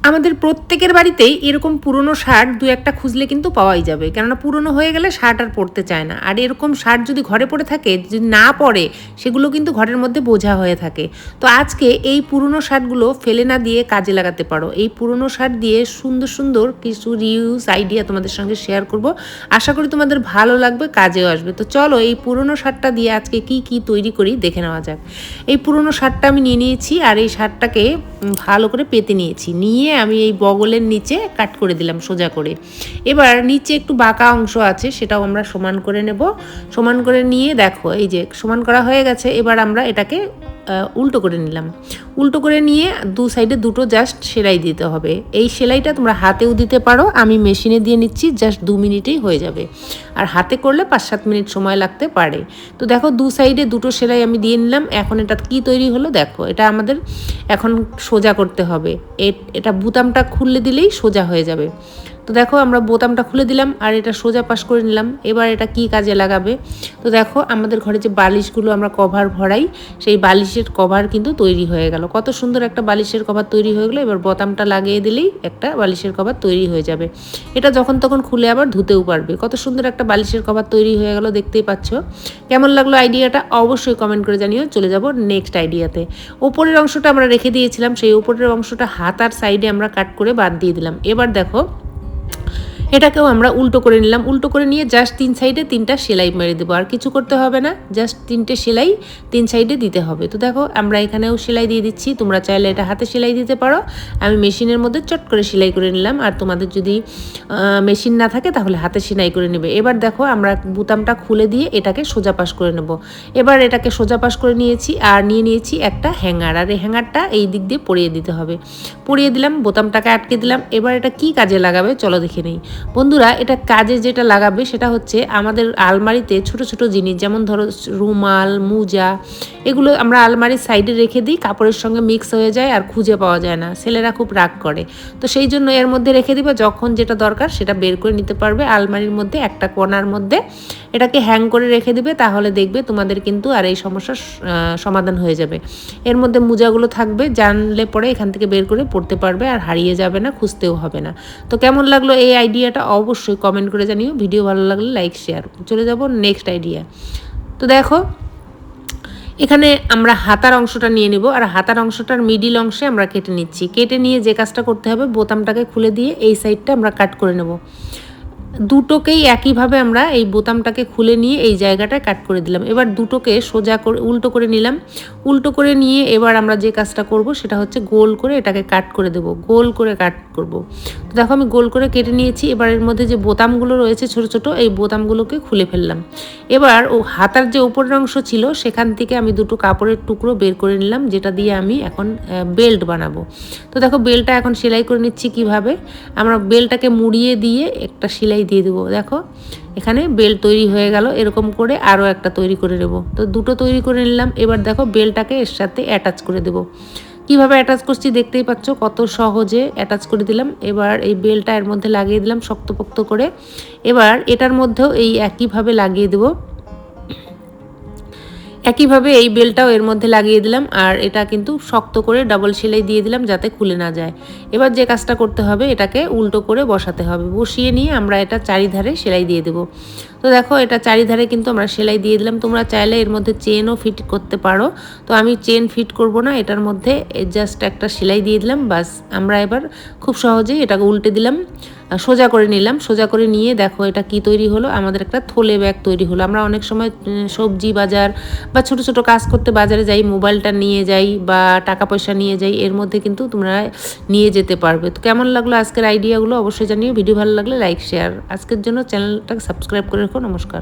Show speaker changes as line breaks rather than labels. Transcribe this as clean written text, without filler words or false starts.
আমাদের প্রত্যেকের বাড়িতেই এরকম পুরনো শার্ট দু একটা খুঁজলে কিন্তু পাওয়াই যাবে, কেননা পুরনো হয়ে গেলে শার্ট আর পরতে চায় না। আর এরকম শার্ট যদি ঘরে পড়ে থাকে, যদি না পরে, সেগুলো কিন্তু ঘরের মধ্যে বোঝা হয়ে থাকে। তো আজকে এই পুরনো শার্টগুলো ফেলে না দিয়ে কাজে লাগাতে পারো। এই পুরনো শার্ট দিয়ে সুন্দর সুন্দর কিছু রিউজ আইডিয়া তোমাদের সঙ্গে শেয়ার করব। আশা করি তোমাদের ভালো লাগবে, কাজেও আসবে। তো চলো এই পুরনো শার্টটা দিয়ে আজকে কি কি তৈরি করি দেখে নেওয়া যাক। এই পুরনো শার্টটা আমি নিয়ে নিয়েছি, আর এই শার্টটাকে ভালো করে পেতে নিয়েছি। নিয়ে আমি এই বগলের নিচে কাট করে দিলাম সোজা করে। এবার নিচে একটু বাঁকা অংশ আছে, সেটাও আমরা সমান করে নেব। সমান করে নিয়ে দেখো এই যে সমান করা হয়ে গেছে। এবার আমরা এটাকে উল্টো করে নিলাম। উল্টো করে নিয়ে দু সাইডে দুটো জাস্ট সেলাই দিতে হবে। এই সেলাইটা তোমরা হাতেও দিতে পারো, আমি মেশিনে দিয়ে নিচ্ছি, জাস্ট 2 মিনিটেই হয়ে যাবে। আর হাতে করলে 5-7 মিনিট সময় লাগতে পারে। তো দেখো দু সাইডে দুটো সেলাই আমি দিয়ে নিলাম। এখন এটা কি তৈরি হলো দেখো, এটা আমাদের এখন সোজা করতে হবে। এটা বুতামটা খুলে দিলেই সোজা হয়ে যাবে। তো দেখো আমরা বোতামটা খুলে দিলাম আর এটা সোজা পাশ করে নিলাম। এবার এটা কি কাজে লাগাবে, তো দেখো আমাদের ঘরে যে বালিশগুলো আমরা কভার ভরাই, সেই বালিশের কভার কিন্তু তৈরি হয়ে গেল। কত সুন্দর একটা বালিশের কভার তৈরি হয়ে গেলো। এবার বোতামটা লাগিয়ে দিলেই একটা বালিশের কভার তৈরি হয়ে যাবে। এটা যখন তখন খুলে আবার ধুতেও পারবে। কত সুন্দর একটা বালিশের কভার তৈরি হয়ে গেল, দেখতেই পাচ্ছ। কেমন লাগলো আইডিয়াটা অবশ্যই কমেন্ট করে জানিও। চলে যাব নেক্সট আইডিয়াতে। ওপরের অংশটা আমরা রেখে দিয়েছিলাম, সেই ওপরের অংশটা হাতার সাইডে আমরা কাট করে বাদ দিয়ে দিলাম। এবার দেখো এটাকেও আমরা উল্টো করে নিলাম। উল্টো করে নিয়ে জাস্ট 3 সাইডে 3টা সেলাই মেরে দেবো, আর কিছু করতে হবে না। জাস্ট 3টে সেলাই 3 সাইডে দিতে হবে। তো দেখো আমরা এখানেও সেলাই দিয়ে দিচ্ছি। তোমরা চাইলে এটা হাতে সেলাই দিতে পারো, আমি মেশিনের মধ্যে চট করে সেলাই করে নিলাম। আর তোমাদের যদি মেশিন না থাকে তাহলে হাতে সেলাই করে নেবে। এবার দেখো আমরা বুতামটা খুলে দিয়ে এটাকে সোজা পাশ করে নেব। এবার এটাকে সোজা পাশ করে নিয়েছি, আর নিয়ে নিয়েছি একটা হ্যাঙ্গার। আর এই হ্যাঙ্গারটা এই দিক দিয়ে পরিয়ে দিতে হবে। পরিয়ে দিলাম, বোতামটাকে আটকে দিলাম। এবার এটা কি কাজে লাগাবে চলো দেখে নেই। বন্ধুরা এটা কাজে যেটা লাগাবে সেটা হচ্ছে আমাদের আলমারিতে ছোট ছোট জিনিস, যেমন ধরো রুমাল, মোজা, এগুলো আমরা আলমারির সাইডে রেখে দিই, কাপড়ের সঙ্গে মিক্স হয়ে যায় আর খুঁজে পাওয়া যায় না, ছেলেরা খুব রাগ করে। তো সেই জন্য এর মধ্যে রেখে দিবা, যখন যেটা দরকার সেটা বের করে নিতে পারবে। আলমারির মধ্যে একটা কোণার মধ্যে এটাকে হ্যাং করে রেখে দিবে, তাহলে দেখবে তোমাদের কিন্তু আর এই সমস্যার সমাধান হয়ে যাবে। এর মধ্যে মোজাগুলো থাকবে, জানলে পরে এখান থেকে বের করে পড়তে পারবে, আর হারিয়ে যাবে না, খুঁজতেও হবে না। তো কেমন লাগলো এই আইডিয়াটা অবশ্যই কমেন্ট করে জানিও। ভিডিও ভালো লাগলে লাইক শেয়ার। চলে যাব নেক্সট আইডিয়া। তো দেখো এখানে আমরা হাতার অংশটা নিয়ে নেব, আর হাতার অংশটার মিডিল অংশে আমরা কেটে নিচ্ছি। কেটে নিয়ে যে কাজটা করতে হবে, বোতামটাকে খুলে দিয়ে এই সাইডটা আমরা কাট করে নেব। দুটোকেই একইভাবে আমরা এই বোতামটাকে খুলে নিয়ে এই জায়গাটায় কাট করে দিলাম। এবার দুটোকে সোজা করে উল্টো করে নিলাম। উল্টো করে নিয়ে এবার আমরা যে কাজটা করব সেটা হচ্ছে গোল করে এটাকে কাট করে দেব, গোল করে কাট করব। তো দেখো আমি গোল করে কেটে নিয়েছি। এবার এর মধ্যে যে বোতামগুলো রয়েছে ছোট ছোট, এই বোতামগুলোকে খুলে ফেললাম। এবার ও হাতার যে উপরের অংশ ছিল সেখান থেকে আমি দুটো কাপড়ের টুকরো বের করে নিলাম, যেটা দিয়ে আমি এখন বেল্ট বানাবো। তো দেখো বেল্টটা এখন সেলাই করে নিচ্ছি। কিভাবে আমরা বেল্টটাকে মুড়িয়ে দিয়ে একটা সেলাই দিয়ে দেবো। দেখো এখানে বেল্ট তৈরি হয়ে গেল। এরকম করে আরও একটা তৈরি করে নেব। তো দুটো তৈরি করে নিলাম। এবার দেখো বেল্টটাকে এর সাথে অ্যাটাচ করে দেবো। কিভাবে অ্যাটাচ করছি দেখতেই পাচ্ছ, কত সহজে অ্যাটাচ করে দিলাম। এবার এই বেল্টটা এর মধ্যে লাগিয়ে দিলাম শক্তপোক্ত করে। এবার এটার মধ্যেও এই একইভাবে লাগিয়ে দেবো। একইভাবে এই বেলটাও এর মধ্যে লাগিয়ে দিলাম, আর এটা কিন্তু শক্ত করে ডাবল সেলাই দিয়ে দিলাম যাতে খুলে না যায়। এবার যে কাজটা করতে হবে, এটাকে উল্টো করে বসাতে হবে। বসিয়ে নিয়ে আমরা এটা চারিধারে সেলাই দিয়ে দেবো। তো দেখো এটা চারিধারে কিন্তু আমরা সেলাই দিয়ে দিলাম। তোমরা চাইলে এর মধ্যে চেনও ফিট করতে পারো, তো আমি চেন ফিট করব না, এটার মধ্যে জাস্ট একটা সেলাই দিয়ে দিলাম, বাস। আমরা এবার খুব সহজেই এটাকে উল্টে দিলাম, সোজা করে নিলাম। সোজা করে নিয়ে দেখো এটা কি তৈরি হলো, আমাদের একটা থলে ব্যাগ তৈরি হলো। আমরা অনেক সময় সবজি বাজার বা ছোট ছোট কাজ করতে বাজারে যাই, মোবাইলটা নিয়ে যাই বা টাকা পয়সা নিয়ে যাই, এর মধ্যে কিন্তু তোমরা নিয়ে যেতে পারবে। তো কেমন লাগলো আজকের আইডিয়াগুলো অবশ্যই জানিও। ভিডিও ভালো লাগলে লাইক শেয়ার। আজকের জন্য চ্যানেলটাকে সাবস্ক্রাইব করে রাখো। নমস্কার।